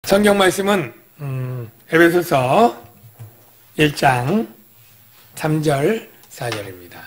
성경 말씀은 에베소서 1장 3절 4절입니다.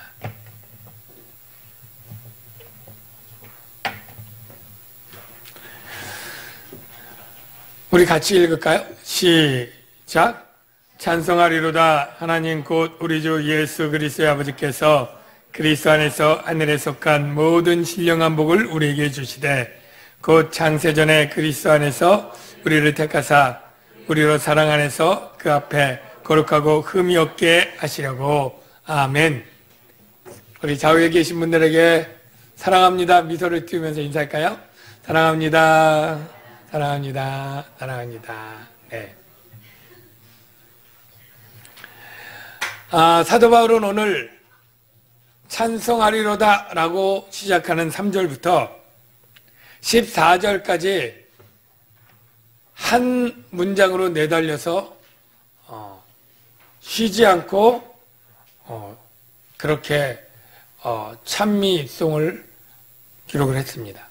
우리 같이 읽을까요? 시작. 찬송하리로다. 하나님 곧 우리 주 예수 그리스도의 아버지께서 그리스도 안에서 하늘에 속한 모든 신령한 복을 우리에게 주시되 곧 창세전에 그리스도 안에서 우리를 택하사 우리로 사랑 안에서 그 앞에 거룩하고 흠이 없게 하시려고. 아멘. 우리 좌우에 계신 분들에게 사랑합니다 미소를 띄우면서 인사할까요? 사랑합니다. 사랑합니다. 사랑합니다. 네. 사도 바울은 오늘 찬송하리로다 라고 시작하는 3절부터 14절까지 한 문장으로 내달려서 쉬지 않고 그렇게 찬미송을 기록을 했습니다.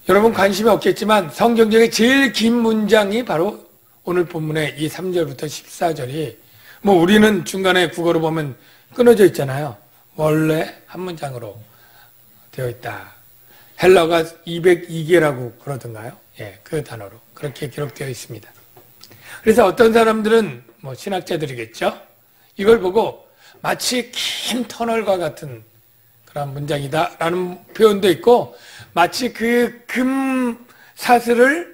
여러분 관심이 없겠지만 성경적인 제일 긴 문장이 바로 오늘 본문의 이 3절부터 14절이 뭐 우리는 중간에 국어로 보면 끊어져 있잖아요. 원래 한 문장으로 되어 있다. 헬라가 202개라고 그러던가요? 예, 그 단어로 그렇게 기록되어 있습니다. 그래서 어떤 사람들은 뭐 신학자들이겠죠? 이걸 보고 마치 긴 터널과 같은 그런 문장이다 라는 표현도 있고 마치 그 금 사슬을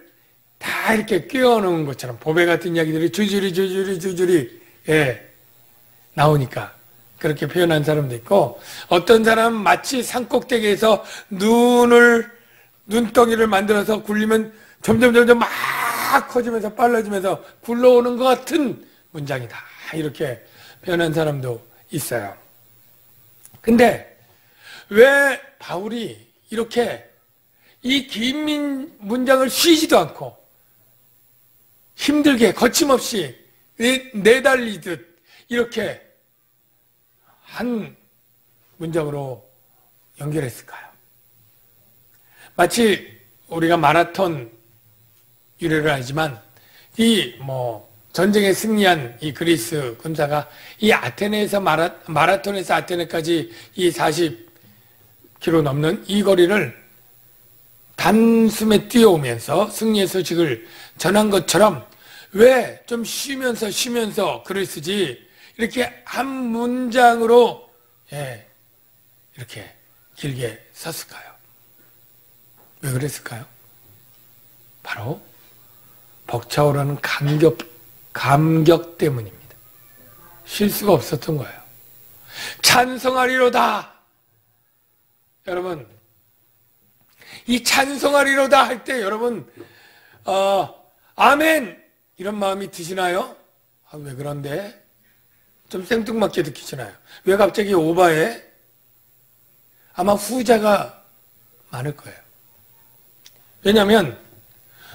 다 이렇게 끼워놓은 것처럼 보배 같은 이야기들이 줄줄이 예, 나오니까 그렇게 표현한 사람도 있고 어떤 사람은 마치 산꼭대기에서 눈덩이를 만들어서 굴리면 점점 막 커지면서 빨라지면서 굴러오는 것 같은 문장이다 이렇게 표현한 사람도 있어요. 근데 왜 바울이 이렇게 이 긴 문장을 쉬지도 않고 힘들게 거침없이 내달리듯 이렇게 한 문장으로 연결했을까요? 마치 우리가 마라톤 유래를 알지만 이 전쟁에 승리한 이 그리스 군사가 이 아테네에서 마라톤에서 아테네까지 이 40km 넘는 이 거리를 단숨에 뛰어오면서 승리의 소식을 전한 것처럼 왜 좀 쉬면서 글을 쓰지 이렇게 한 문장으로 이렇게 길게 썼을까요? 왜 그랬을까요? 바로 벅차오르는 감격 때문입니다. 쉴 수가 없었던 거예요. 찬송하리로다. 여러분, 이 찬송하리로다 할 때 여러분 아멘 이런 마음이 드시나요? 왜 그런데? 좀 생뚱맞게 느끼시나요? 왜 갑자기 오바해? 아마 후자가 많을 거예요. 왜냐하면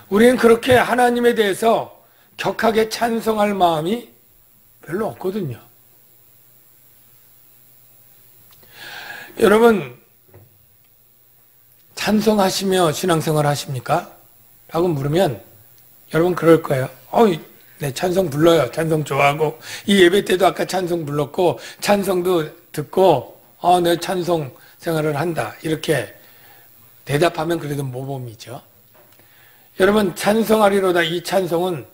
우리는 그렇게 하나님에 대해서 격하게 찬송할 마음이 별로 없거든요. 여러분 찬송하시며 신앙생활 하십니까? 라고 물으면 여러분 그럴 거예요. 네, 찬송 불러요. 찬송 좋아하고 이 예배 때도 아까 찬송 불렀고 찬송도 듣고 네, 찬송 생활을 한다. 이렇게 대답하면 그래도 모범이죠. 여러분 찬송하리로다 이 찬송은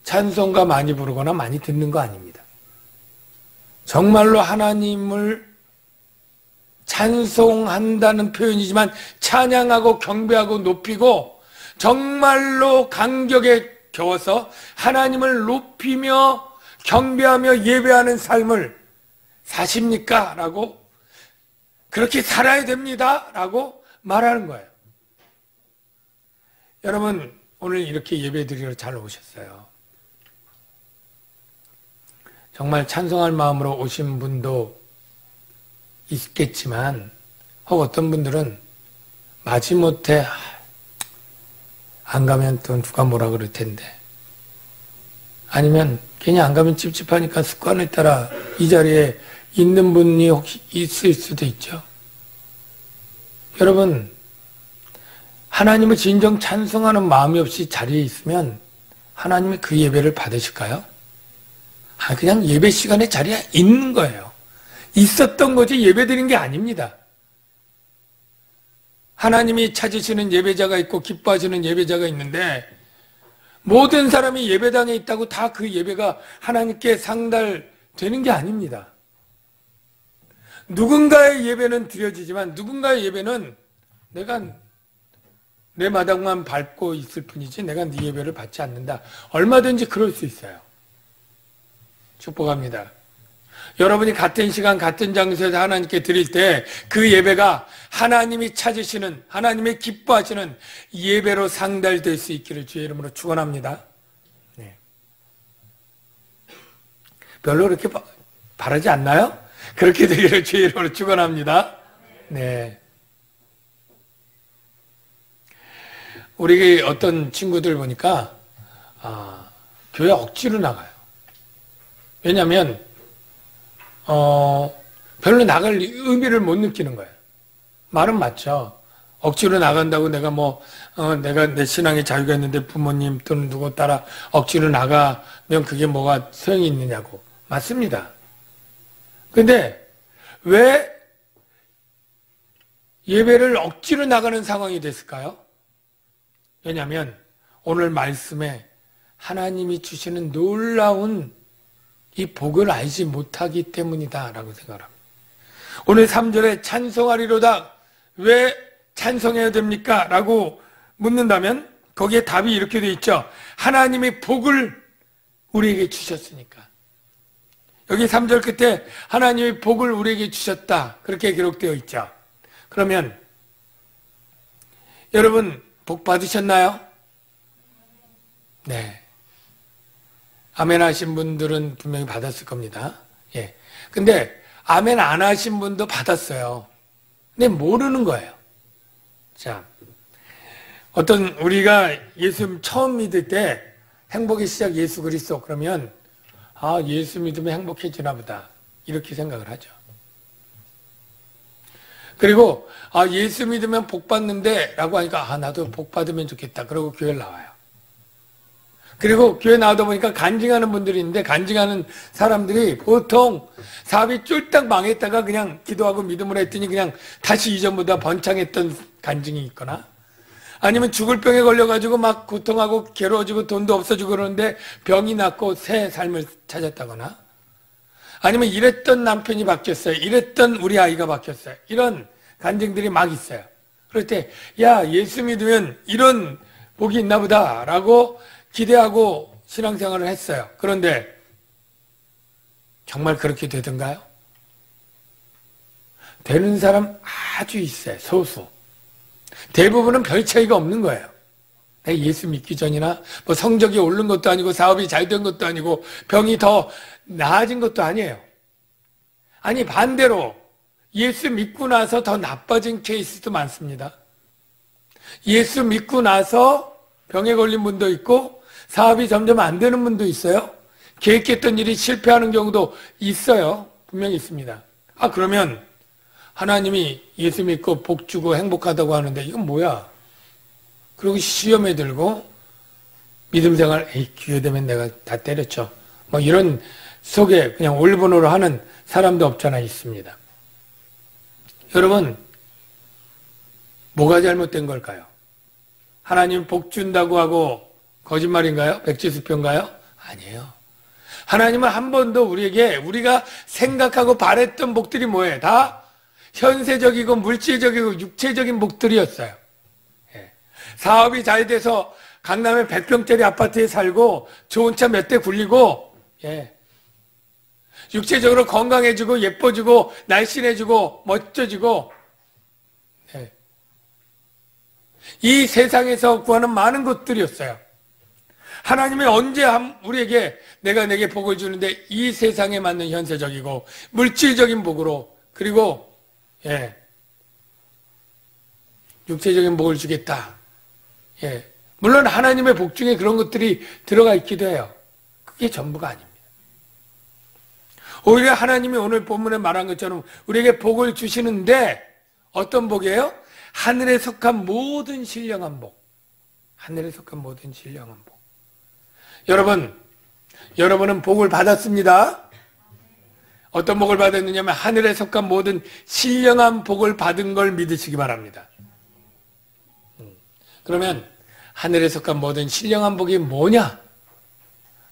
찬송가 많이 부르거나 많이 듣는 거 아닙니다. 정말로 하나님을 찬송한다는 표현이지만 찬양하고 경배하고 높이고 정말로 간격에 겨워서 하나님을 높이며 경배하며 예배하는 삶을 사십니까? 라고 그렇게 살아야 됩니다. 라고 말하는 거예요. 여러분 오늘 이렇게 예배 드리러 잘 오셨어요. 정말 찬송할 마음으로 오신 분도 있겠지만 혹 어떤 분들은 마지못해 안 가면 또 누가 뭐라 그럴 텐데 아니면 괜히 안 가면 찝찝하니까 습관에 따라 이 자리에 있는 분이 혹시 있을 수도 있죠. 여러분 하나님을 진정 찬송하는 마음이 없이 자리에 있으면 하나님이 그 예배를 받으실까요? 그냥 예배 시간에 자리에 있는 거예요. 있었던 거지 예배 드린 게 아닙니다. 하나님이 찾으시는 예배자가 있고 기뻐하시는 예배자가 있는데 모든 사람이 예배당에 있다고 다 그 예배가 하나님께 상달되는 게 아닙니다. 누군가의 예배는 드려지지만 누군가의 예배는 내가 내 마당만 밟고 있을 뿐이지 내가 네 예배를 받지 않는다. 얼마든지 그럴 수 있어요. 축복합니다. 여러분이 같은 시간 같은 장소에서 하나님께 드릴 때 그 예배가 하나님이 찾으시는 하나님이 기뻐하시는 예배로 상달될 수 있기를 주의 이름으로 축원합니다. 네. 별로 그렇게 바라지 않나요? 그렇게 되기를 주의 이름으로 축원합니다. 네. 우리 어떤 친구들 보니까 교회 억지로 나가요. 왜냐하면 별로 나갈 의미를 못 느끼는 거예요. 말은 맞죠. 억지로 나간다고 내가 내가 내 신앙의 자유가 있는데 부모님 또는 누구 따라 억지로 나가면 그게 뭐가 소용이 있느냐고. 맞습니다. 근데 왜 예배를 억지로 나가는 상황이 됐을까요? 왜냐하면 오늘 말씀에 하나님이 주시는 놀라운 이 복을 알지 못하기 때문이다 라고 생각합니다. 오늘 3절에 찬송하리로다. 왜 찬송해야 됩니까? 라고 묻는다면 거기에 답이 이렇게 되어 있죠. 하나님이 복을 우리에게 주셨으니까. 여기 3절 끝에 하나님이 복을 우리에게 주셨다. 그렇게 기록되어 있죠. 그러면 여러분 복 받으셨나요? 네. 아멘 하신 분들은 분명히 받았을 겁니다. 예. 근데 아멘 안 하신 분도 받았어요. 근데 모르는 거예요. 자, 우리가 예수 처음 믿을 때 행복의 시작 예수 그리스도 그러면 예수 믿으면 행복해지나 보다 이렇게 생각을 하죠. 그리고 예수 믿으면 복 받는데 라고 하니까 나도 복 받으면 좋겠다. 그러고 교회를 나와요. 그리고 교회 나오다 보니까 간증하는 분들이 있는데 간증하는 사람들이 보통 사업이 쫄딱 망했다가 그냥 기도하고 믿음으로 했더니 그냥 다시 이전보다 번창했던 간증이 있거나 아니면 죽을 병에 걸려가지고 막 고통하고 괴로워지고 돈도 없어지고 그러는데 병이 낫고 새 삶을 찾았다거나 아니면 이랬던 남편이 바뀌었어요. 이랬던 우리 아이가 바뀌었어요. 이런 간증들이 막 있어요. 그럴 때 예수 믿으면 이런 복이 있나 보다 라고 기대하고 신앙생활을 했어요. 그런데 정말 그렇게 되던가요? 되는 사람 아주 있어요. 소수. 대부분은 별 차이가 없는 거예요. 예수 믿기 전이나 성적이 오른 것도 아니고 사업이 잘 된 것도 아니고 병이 더 나아진 것도 아니에요. 아니 반대로 예수 믿고 나서 더 나빠진 케이스도 많습니다. 예수 믿고 나서 병에 걸린 분도 있고 사업이 점점 안 되는 분도 있어요. 계획했던 일이 실패하는 경우도 있어요. 분명히 있습니다. 그러면 하나님이 예수 믿고 복 주고 행복하다고 하는데 이건 뭐야? 그리고 시험에 들고 믿음 생활 기회 되면 내가 다 때렸죠. 이런 속에 그냥 올번호로 하는 사람도 없잖아 있습니다. 여러분 뭐가 잘못된 걸까요? 하나님 복 준다고 하고 거짓말인가요? 백지수표인가요? 아니에요. 하나님은 한 번도 우리가 생각하고 바랬던 복들이 뭐예요? 다 현세적이고 물질적이고 육체적인 복들이었어요. 예. 사업이 잘 돼서 강남에 100평짜리 아파트에 살고 좋은 차 몇 대 굴리고 육체적으로 건강해지고 예뻐지고 날씬해지고 멋져지고 이 세상에서 구하는 많은 것들이었어요. 하나님이 언제 우리에게 내게 복을 주는데 이 세상에 맞는 현세적이고 물질적인 복으로 그리고 육체적인 복을 주겠다. 물론 하나님의 복 중에 그런 것들이 들어가 있기도 해요. 그게 전부가 아닙니다. 오히려 하나님이 오늘 본문에 말한 것처럼 우리에게 복을 주시는데 어떤 복이에요? 하늘에 속한 모든 신령한 복. 하늘에 속한 모든 신령한 복. 여러분은 복을 받았습니다. 어떤 복을 받았느냐면 하늘에 속한 모든 신령한 복을 받은 걸 믿으시기 바랍니다. 그러면 하늘에 속한 모든 신령한 복이 뭐냐?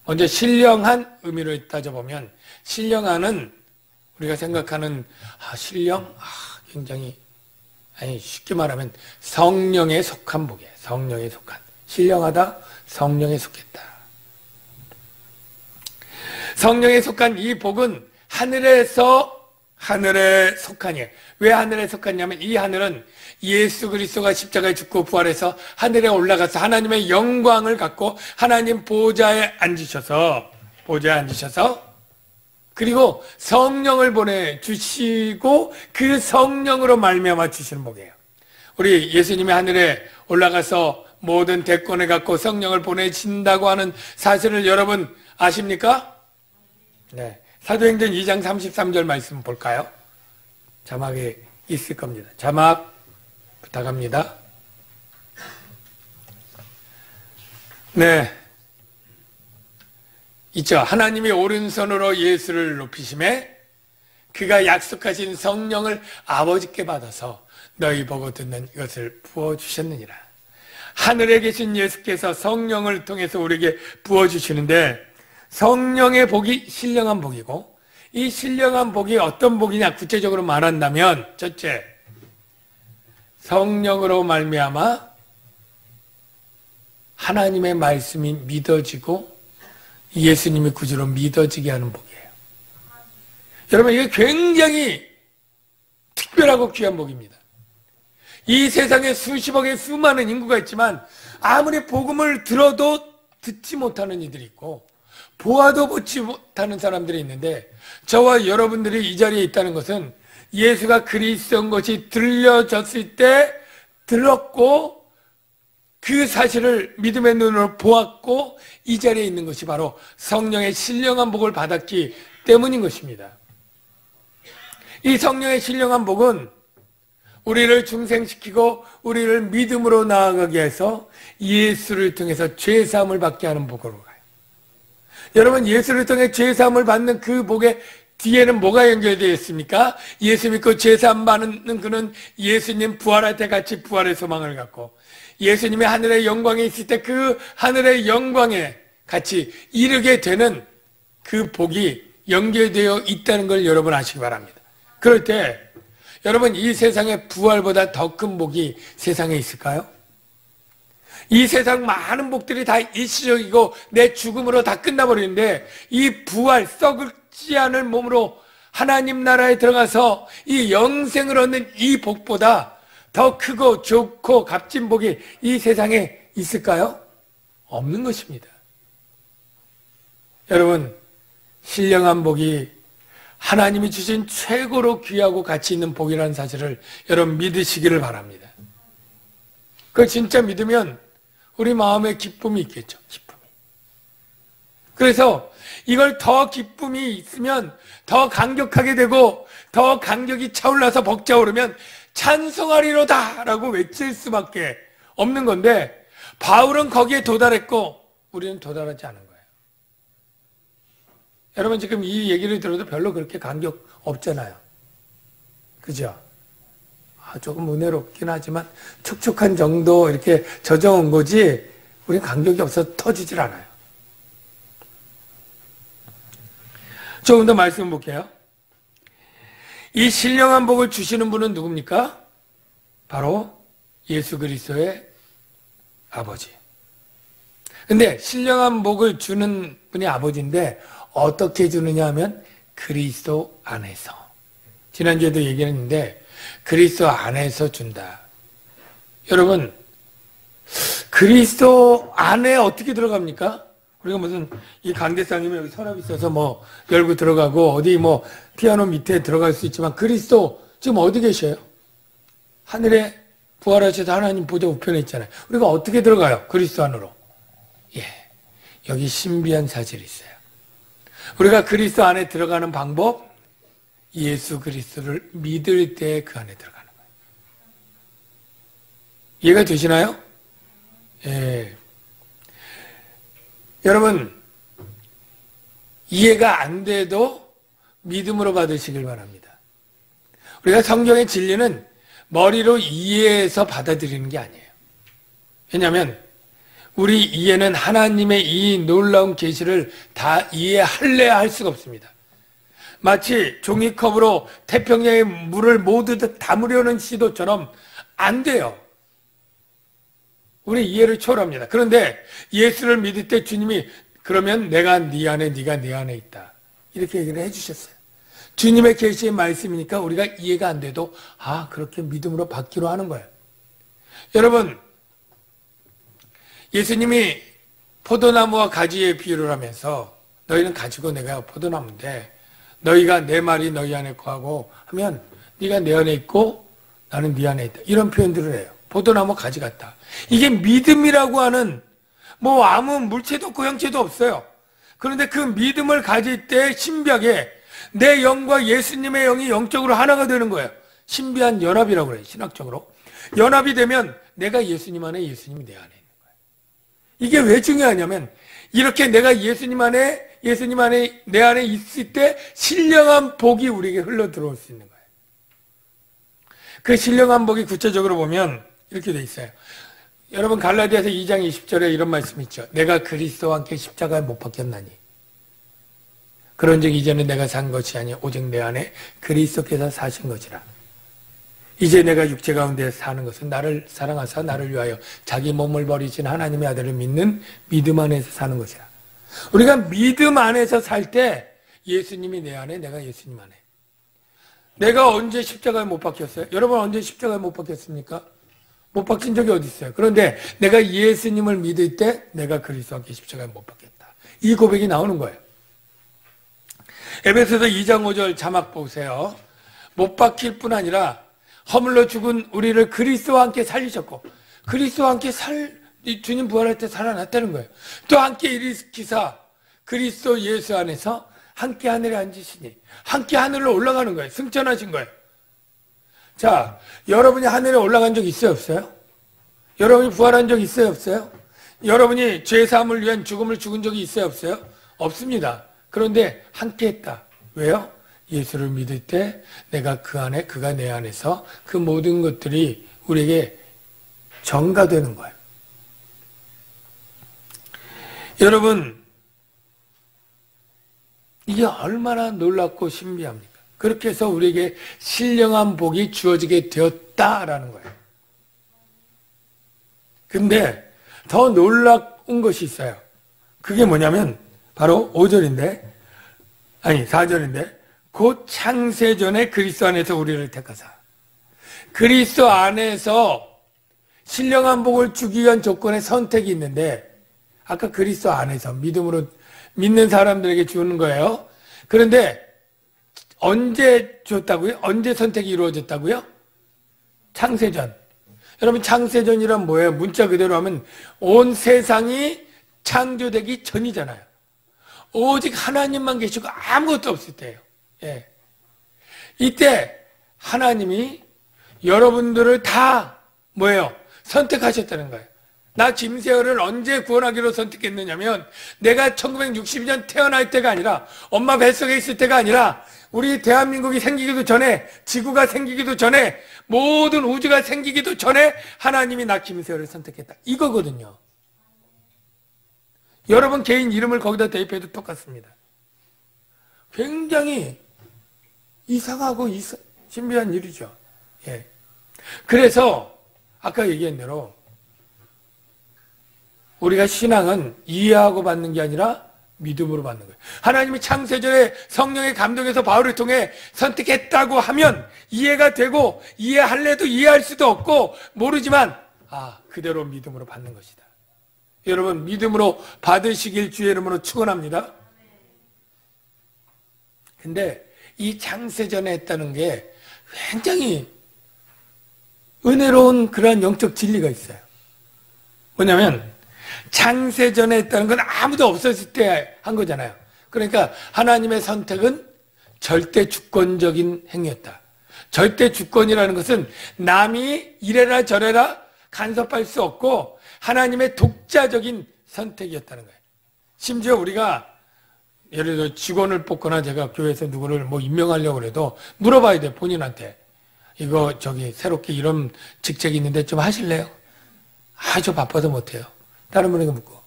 먼저 신령한 의미로 따져보면 신령한은 우리가 생각하는 신령? 굉장히 쉽게 말하면 성령에 속한 복이에요. 성령에 속한. 신령하다, 성령에 속했다. 성령에 속한 이 복은 하늘에 속하니. 왜 하늘에 속하냐면 이 하늘은 예수 그리스도가 십자가에 죽고 부활해서 하늘에 올라가서 하나님의 영광을 갖고 하나님 보좌에 앉으셔서 그리고 성령을 보내주시고 그 성령으로 말미암아 주시는 복이에요. 우리 예수님이 하늘에 올라가서 모든 대권을 갖고 성령을 보내신다고 하는 사실을 여러분 아십니까? 네. 사도행전 2장 33절 말씀 볼까요? 자막에 있을 겁니다. 자막 부탁합니다. 네. 있죠. 하나님이 오른손으로 예수를 높이심에 그가 약속하신 성령을 아버지께 받아서 너희 보고 듣는 이것을 부어주셨느니라. 하늘에 계신 예수께서 성령을 통해서 우리에게 부어주시는데 성령의 복이 신령한 복이고 이 신령한 복이 어떤 복이냐 구체적으로 말한다면 첫째, 성령으로 말미암아 하나님의 말씀이 믿어지고 예수님이 구주로 믿어지게 하는 복이에요. 여러분 이게 굉장히 특별하고 귀한 복입니다. 이 세상에 수십억의 수많은 인구가 있지만 아무리 복음을 들어도 듣지 못하는 이들이 있고 보아도 보지 못하는 사람들이 있는데 저와 여러분들이 이 자리에 있다는 것은 예수가 그리스도인 것이 들려졌을 때 들었고 그 사실을 믿음의 눈으로 보았고 이 자리에 있는 것이 바로 성령의 신령한 복을 받았기 때문인 것입니다. 이 성령의 신령한 복은 우리를 중생시키고 우리를 믿음으로 나아가게 해서 예수를 통해서 죄사함을 받게 하는 복으로 가요. 여러분 예수를 통해 죄사함을 받는 그 복의 뒤에는 뭐가 연결되어 있습니까? 예수 믿고 죄사함 받는 그는 예수님 부활할 때 같이 부활의 소망을 갖고 예수님의 하늘의 영광에 있을 때 그 하늘의 영광에 같이 이르게 되는 그 복이 연결되어 있다는 걸 여러분 아시기 바랍니다. 그럴 때 여러분 이 세상에 부활보다 더 큰 복이 세상에 있을까요? 이 세상 많은 복들이 다 일시적이고 내 죽음으로 다 끝나버리는데 이 부활 썩지 않을 몸으로 하나님 나라에 들어가서 이 영생을 얻는 이 복보다 더 크고 좋고 값진 복이 이 세상에 있을까요? 없는 것입니다. 여러분 신령한 복이 하나님이 주신 최고로 귀하고 가치 있는 복이라는 사실을 여러분 믿으시기를 바랍니다. 그걸 진짜 믿으면 우리 마음에 기쁨이 있겠죠. 기쁨이. 그래서 이걸 더 기쁨이 있으면 더 감격하게 되고 더 감격이 차올라서 벅차오르면 찬송하리로다 라고 외칠 수밖에 없는 건데 바울은 거기에 도달했고 우리는 도달하지 않은 거예요. 여러분 지금 이 얘기를 들어도 별로 그렇게 감격 없잖아요. 그죠? 조금 은혜롭긴 하지만 촉촉한 정도 이렇게 젖어온 거지 우린 감격이 없어서 터지질 않아요. 조금 더 말씀 볼게요. 이 신령한 복을 주시는 분은 누굽니까? 바로 예수 그리스도의 아버지. 근데 신령한 복을 주는 분이 아버지인데 어떻게 주느냐 하면 그리스도 안에서. 지난주에도 얘기했는데 그리스도 안에서 준다. 여러분 그리스도 안에 어떻게 들어갑니까? 우리가 무슨 이 강대상이면 여기 서랍 있어서 뭐 열고 들어가고 어디 뭐 피아노 밑에 들어갈 수 있지만 그리스도 지금 어디 계셔요? 하늘에 부활하셔서 하나님 보좌 우편에 있잖아요. 우리가 어떻게 들어가요? 그리스도 안으로. 여기 신비한 사실이 있어요. 우리가 그리스도 안에 들어가는 방법, 예수 그리스도를 믿을 때 그 안에 들어가는 거예요. 이해가 되시나요? 예. 여러분, 이해가 안 돼도 믿음으로 받으시길 바랍니다. 우리가 성경의 진리는 머리로 이해해서 받아들이는 게 아니에요. 왜냐하면 우리 이해는 하나님의 이 놀라운 계시를 다 이해할래야 할 수가 없습니다. 마치 종이컵으로 태평양의 물을 모두 다 담으려는 시도처럼 안 돼요. 우리 이해를 초월합니다. 그런데 예수를 믿을 때 주님이 그러면 내가 네 안에 네가 내 안에 있다. 이렇게 얘기를 해주셨어요. 주님의 계시의 말씀이니까 우리가 이해가 안 돼도 그렇게 믿음으로 받기로 하는 거예요. 여러분, 예수님이 포도나무와 가지의 비유를 하면서 너희는 가지고 내가 포도나무인데 너희가 내 말이 너희 안에 거하고 하면 네가 내 안에 있고 나는 네 안에 있다. 이런 표현들을 해요. 포도나무 가지 같다. 이게 믿음이라고 하는 뭐 아무 물체도 없고 형체도 없어요. 그런데 그 믿음을 가질 때 신비하게 내 영과 예수님의 영이 영적으로 하나가 되는 거예요. 신비한 연합이라고 그래요. 신학적으로. 연합이 되면 내가 예수님 안에 예수님이 내 안에 있는 거예요. 이게 왜 중요하냐면 이렇게 내가 예수님 안에 내 안에 있을 때 신령한 복이 우리에게 흘러 들어올 수 있는 거예요. 그 신령한 복이 구체적으로 보면 이렇게 돼 있어요. 여러분 갈라디아서 2장 20절에 이런 말씀이 있죠. 내가 그리스도와 함께 십자가에 못 박혔나니 그런즉 이제는 내가 산 것이 아니 오직 내 안에 그리스도께서 사신 것이라. 이제 내가 육체 가운데 사는 것은 나를 사랑하사 나를 위하여 자기 몸을 버리신 하나님의 아들을 믿는 믿음 안에서 사는 것이라. 우리가 믿음 안에서 살 때 예수님이 내 안에 내가 예수님 안에. 내가 언제 십자가에 못 박혔어요? 여러분 언제 십자가에 못 박혔습니까? 못 박힌 적이 어디 있어요? 그런데 내가 예수님을 믿을 때 내가 그리스도와 함께 십자가에 못 박혔다. 이 고백이 나오는 거예요. 에베소서 2장 5절 자막 보세요. 못 박힐 뿐 아니라 허물로 죽은 우리를 그리스도와 함께 살리셨고 그리스도와 함께 주님 부활할 때 살아났다는 거예요. 또 함께 일으키사 그리스도 예수 안에서 함께 하늘에 앉으시니 함께 하늘로 올라가는 거예요. 승천하신 거예요. 자, 여러분이 하늘에 올라간 적 있어요? 없어요? 여러분이 부활한 적 있어요? 없어요? 여러분이 죄사함을 위한 죽음을 죽은 적이 있어요? 없어요? 없습니다. 그런데 함께 했다. 왜요? 예수를 믿을 때 내가 그 안에 그가 내 안에서 그 모든 것들이 우리에게 전가되는 거예요. 여러분 이게 얼마나 놀랍고 신비합니까? 그렇게 해서 우리에게 신령한 복이 주어지게 되었다라는 거예요. 근데 더 놀라운 것이 있어요. 그게 뭐냐면 바로 4절인데 곧 창세전에 그리스도 안에서 우리를 택하사. 그리스도 안에서 신령한 복을 주기 위한 조건의 선택이 있는데 아까 그리스도 안에서 믿음으로 믿는 사람들에게 주는 거예요. 그런데 언제 줬다고요? 언제 선택이 이루어졌다고요? 창세전. 여러분 창세전이란 뭐예요? 문자 그대로 하면 온 세상이 창조되기 전이잖아요. 오직 하나님만 계시고 아무것도 없을 때예요. 예. 이때 하나님이 여러분들을 다 뭐예요? 선택하셨다는 거예요. 나 김세열을 언제 구원하기로 선택했느냐면 내가 1962년 태어날 때가 아니라 엄마 뱃속에 있을 때가 아니라 우리 대한민국이 생기기도 전에 지구가 생기기도 전에 모든 우주가 생기기도 전에 하나님이 나 김세열을 선택했다. 이거거든요. 여러분 개인 이름을 거기다 대입해도 똑같습니다. 굉장히 이상하고 신비한 일이죠. 예. 그래서 아까 얘기한 대로 우리가 신앙은 이해하고 받는 게 아니라 믿음으로 받는 거예요. 하나님이 창세전에 성령의 감동에서 바울을 통해 선택했다고 하면 이해가 되고 이해할래도 이해할 수도 없고 모르지만 그대로 믿음으로 받는 것이다. 여러분 믿음으로 받으시길 주의 이름으로 축원합니다. 근데 이 창세전에 했다는 게 굉장히 은혜로운 그러한 영적 진리가 있어요. 뭐냐면 창세전에 했다는 건 아무도 없었을 때 한 거잖아요. 그러니까 하나님의 선택은 절대 주권적인 행위였다. 절대 주권이라는 것은 남이 이래라 저래라 간섭할 수 없고 하나님의 독자적인 선택이었다는 거예요. 심지어 우리가 예를 들어 직원을 뽑거나 제가 교회에서 누구를 뭐 임명하려고 해도 물어봐야 돼, 본인한테. 이거 새롭게 이런 직책이 있는데 좀 하실래요? 아, 저 바빠서 못해요. 다른 분에게 묻고.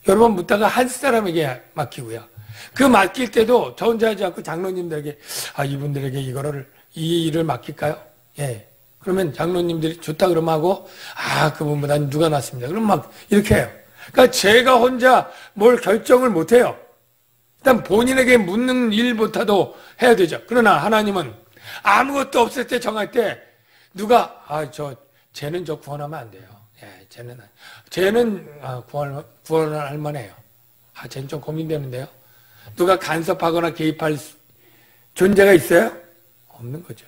여러 번 묻다가 한 사람에게 맡기고요. 그 맡길 때도 저 혼자 하지 않고 장로님들에게, 아, 이분들에게 이 일을 맡길까요? 예. 그러면 장로님들이 좋다 그러면 하고, 아, 그분보다는 누가 낫습니다. 그럼 막 이렇게 해요. 그러니까 제가 혼자 뭘 결정을 못해요. 일단 본인에게 묻는 일부터도 해야 되죠. 그러나 하나님은 아무것도 없을 때 정할 때 누가, 쟤는 구원하면 안 돼요. 예, 쟤는 구원할 만해요. 아, 쟤는 좀 고민되는데요. 누가 간섭하거나 개입할 존재가 있어요? 없는 거죠.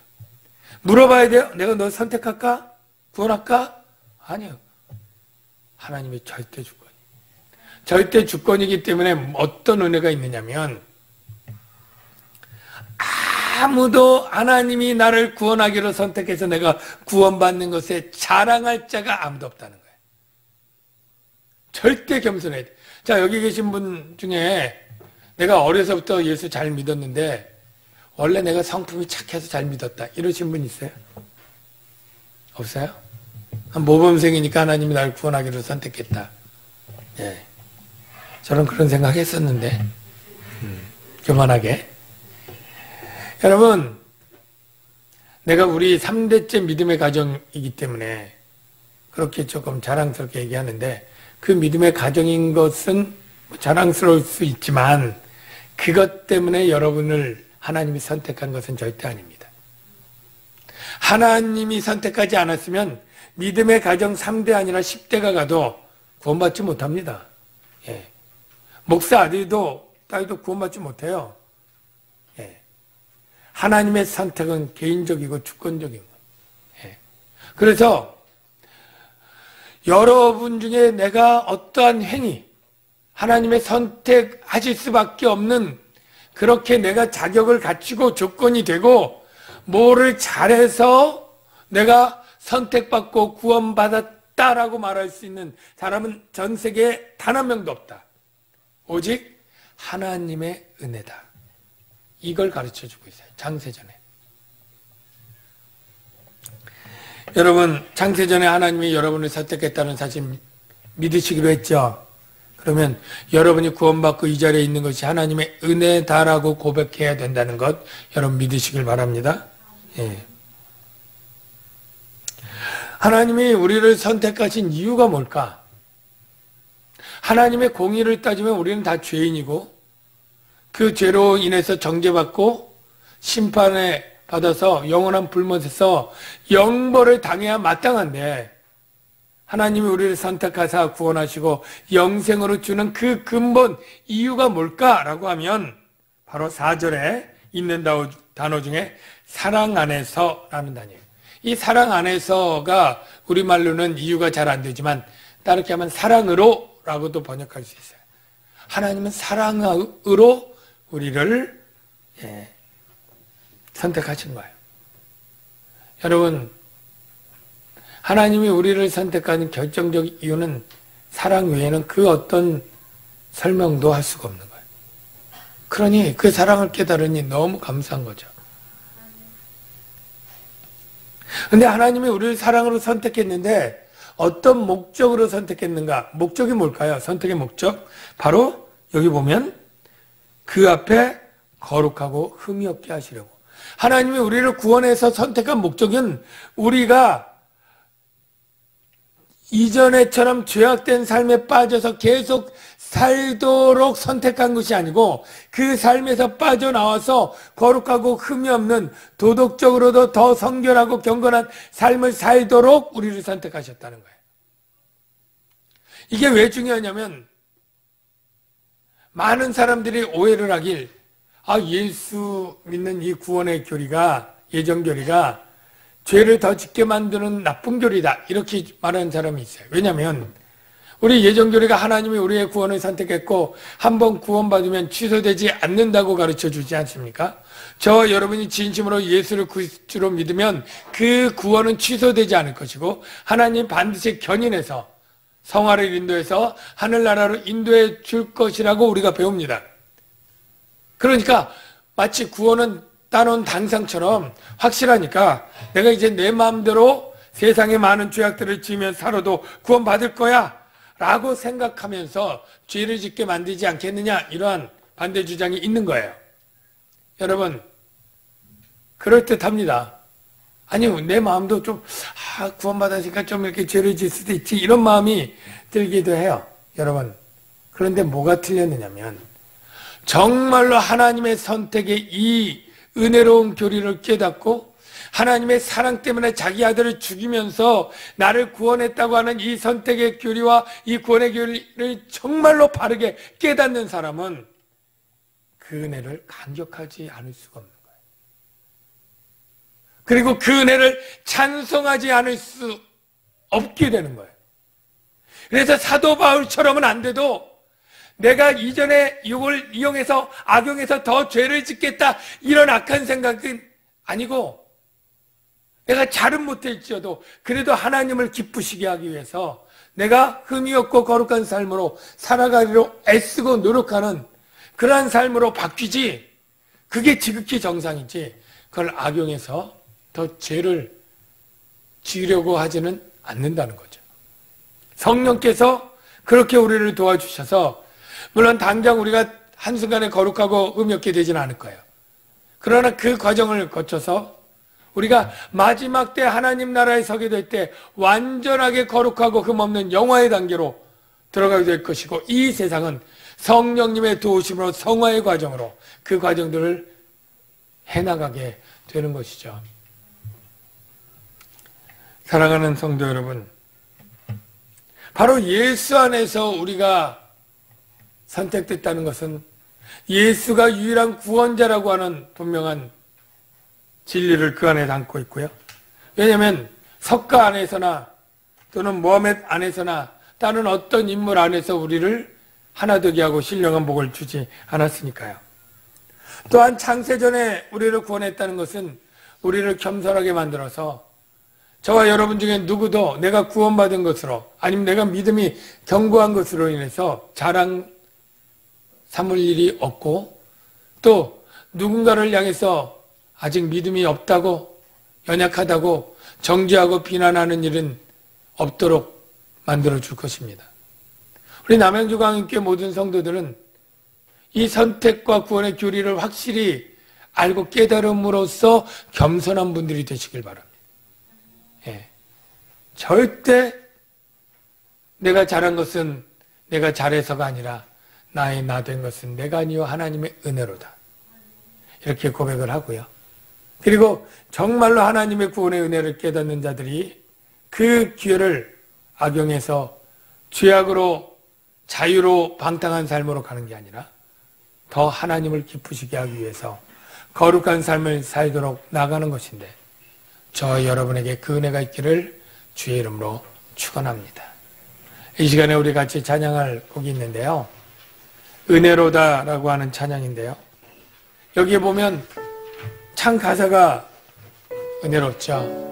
물어봐야 돼요. 내가 너 선택할까? 구원할까? 아니요. 하나님의 절대 주권. 절대 주권이기 때문에 어떤 은혜가 있느냐면 아무도 하나님이 나를 구원하기로 선택해서 내가 구원받는 것에 자랑할 자가 아무도 없다는 거예요. 절대 겸손해야 돼. 자, 여기 계신 분 중에 내가 어려서부터 예수 잘 믿었는데 원래 내가 성품이 착해서 잘 믿었다, 이러신 분 있어요? 없어요? 모범생이니까 하나님이 나를 구원하기로 선택했다. 예. 저는 그런 생각 했었는데 교만하게. 여러분, 내가 우리 3대째 믿음의 가정이기 때문에 그렇게 조금 자랑스럽게 얘기하는데, 그 믿음의 가정인 것은 자랑스러울 수 있지만 그것 때문에 여러분을 하나님이 선택한 것은 절대 아닙니다. 하나님이 선택하지 않았으면 믿음의 가정 3대 아니라 10대가 가도 구원받지 못합니다. 예. 목사 아들도 딸도 구원받지 못해요. 예. 하나님의 선택은 개인적이고 주권적인 거예요. 예. 그래서 여러분 중에 내가 어떠한 행위, 하나님의 선택하실 수밖에 없는, 그렇게 내가 자격을 갖추고 조건이 되고 뭐를 잘해서 내가 선택받고 구원받았다라고 말할 수 있는 사람은 전 세계에 단 한 명도 없다. 오직 하나님의 은혜다. 이걸 가르쳐주고 있어요. 창세전에. 여러분, 창세전에 하나님이 여러분을 선택했다는 사실 믿으시기로 했죠. 그러면 여러분이 구원받고 이 자리에 있는 것이 하나님의 은혜다라고 고백해야 된다는 것, 여러분 믿으시길 바랍니다. 예. 하나님이 우리를 선택하신 이유가 뭘까? 하나님의 공의를 따지면 우리는 다 죄인이고 그 죄로 인해서 정죄받고 심판에 받아서 영원한 불못에서 영벌을 당해야 마땅한데, 하나님이 우리를 선택하사 구원하시고 영생으로 주는 그 근본 이유가 뭘까라고 하면 바로 4절에 있는 단어 중에 사랑 안에서라는 단어예요. 이 사랑 안에서가 우리말로는 이유가 잘 안 되지만 다르게 하면 사랑으로라고도 번역할 수 있어요. 하나님은 사랑으로 우리를 선택하신 거예요. 여러분, 하나님이 우리를 선택하는 결정적 이유는 사랑 외에는 그 어떤 설명도 할 수가 없는 거예요. 그러니 그 사랑을 깨달으니 너무 감사한 거죠. 근데 하나님이 우리를 사랑으로 선택했는데 어떤 목적으로 선택했는가? 목적이 뭘까요? 선택의 목적? 바로 여기 보면 그 앞에 거룩하고 흠이 없게 하시려고. 하나님이 우리를 구원해서 선택한 목적은 우리가 이전에처럼 죄악된 삶에 빠져서 계속 살도록 선택한 것이 아니고 그 삶에서 빠져나와서 거룩하고 흠이 없는, 도덕적으로도 더 성결하고 경건한 삶을 살도록 우리를 선택하셨다는 거예요. 이게 왜 중요하냐면 많은 사람들이 오해를 하길, 예수 믿는 이 구원의 교리가, 예정 교리가 죄를 더 짓게 만드는 나쁜 교리다, 이렇게 말하는 사람이 있어요. 왜냐하면 우리 예정교리가 하나님이 우리의 구원을 선택했고 한번 구원받으면 취소되지 않는다고 가르쳐 주지 않습니까? 저와 여러분이 진심으로 예수를 구주로 믿으면 그 구원은 취소되지 않을 것이고 하나님 반드시 견인해서 성화를 인도해서 하늘나라로 인도해 줄 것이라고 우리가 배웁니다. 그러니까 마치 구원은 따놓은 당상처럼 확실하니까 내가 이제 내 마음대로 세상의 많은 죄악들을 지으며 살아도 구원받을 거야 라고 생각하면서 죄를 짓게 만들지 않겠느냐, 이러한 반대 주장이 있는 거예요. 여러분, 그럴듯합니다. 아니, 내 마음도 좀 구원받았으니까 좀 이렇게 죄를 지을 수도 있지, 이런 마음이 들기도 해요. 여러분, 그런데 뭐가 틀렸느냐면 정말로 하나님의 선택의 이 은혜로운 교리를 깨닫고 하나님의 사랑 때문에 자기 아들을 죽이면서 나를 구원했다고 하는 이 선택의 교리와 이 구원의 교리를 정말로 바르게 깨닫는 사람은 그 은혜를 감격하지 않을 수가 없는 거예요. 그리고 그 은혜를 찬송하지 않을 수 없게 되는 거예요. 그래서 사도 바울처럼은 안 돼도 내가 이전에 이걸 이용해서 악용해서 더 죄를 짓겠다, 이런 악한 생각은 아니고, 내가 잘은 못할지어도 그래도 하나님을 기쁘시게 하기 위해서 내가 흠이 없고 거룩한 삶으로 살아가기로 애쓰고 노력하는 그러한 삶으로 바뀌지, 그게 지극히 정상이지 그걸 악용해서 더 죄를 지으려고 하지는 않는다는 거죠. 성령께서 그렇게 우리를 도와주셔서 물론 당장 우리가 한순간에 거룩하고 흠이 없게 되지는 않을 거예요. 그러나 그 과정을 거쳐서 우리가 마지막 때 하나님 나라에 서게 될 때 완전하게 거룩하고 흠없는 영화의 단계로 들어가게 될 것이고, 이 세상은 성령님의 도우심으로 성화의 과정으로 그 과정들을 해나가게 되는 것이죠. 사랑하는 성도 여러분, 바로 예수 안에서 우리가 선택됐다는 것은 예수가 유일한 구원자라고 하는 분명한 진리를 그 안에 담고 있고요. 왜냐하면 석가 안에서나 또는 모하멧 안에서나 다른 어떤 인물 안에서 우리를 하나 되게 하고 신령한 복을 주지 않았으니까요. 또한 창세전에 우리를 구원했다는 것은 우리를 겸손하게 만들어서 저와 여러분 중에 누구도 내가 구원받은 것으로, 아니면 내가 믿음이 견고한 것으로 인해서 자랑 삼을 일이 없고, 또 누군가를 향해서 아직 믿음이 없다고, 연약하다고 정죄하고 비난하는 일은 없도록 만들어줄 것입니다. 우리 남양주광인교회 모든 성도들은 이 선택과 구원의 교리를 확실히 알고 깨달음으로써 겸손한 분들이 되시길 바랍니다. 예. 절대 내가 잘한 것은 내가 잘해서가 아니라 나의 나 된 것은 내가 아니요 하나님의 은혜로다, 이렇게 고백을 하고요. 그리고 정말로 하나님의 구원의 은혜를 깨닫는 자들이 그 기회를 악용해서 죄악으로 자유로 방탕한 삶으로 가는 게 아니라 더 하나님을 기쁘시게 하기 위해서 거룩한 삶을 살도록 나가는 것인데, 저 여러분에게 그 은혜가 있기를 주의 이름으로 축원합니다. 이 시간에 우리 같이 찬양할 곡이 있는데요, 은혜로다라고 하는 찬양인데요, 여기에 보면 참 가사가 은혜롭죠.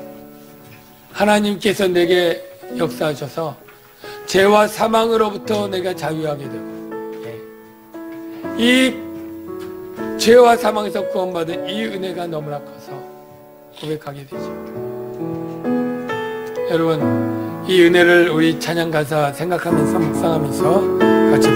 하나님께서 내게 역사하셔서 죄와 사망으로부터 내가 자유하게 되고, 이 죄와 사망에서 구원받은 이 은혜가 너무나 커서 고백하게 되죠. 여러분, 이 은혜를 우리 찬양 가사 생각하면서 묵상하면서 같이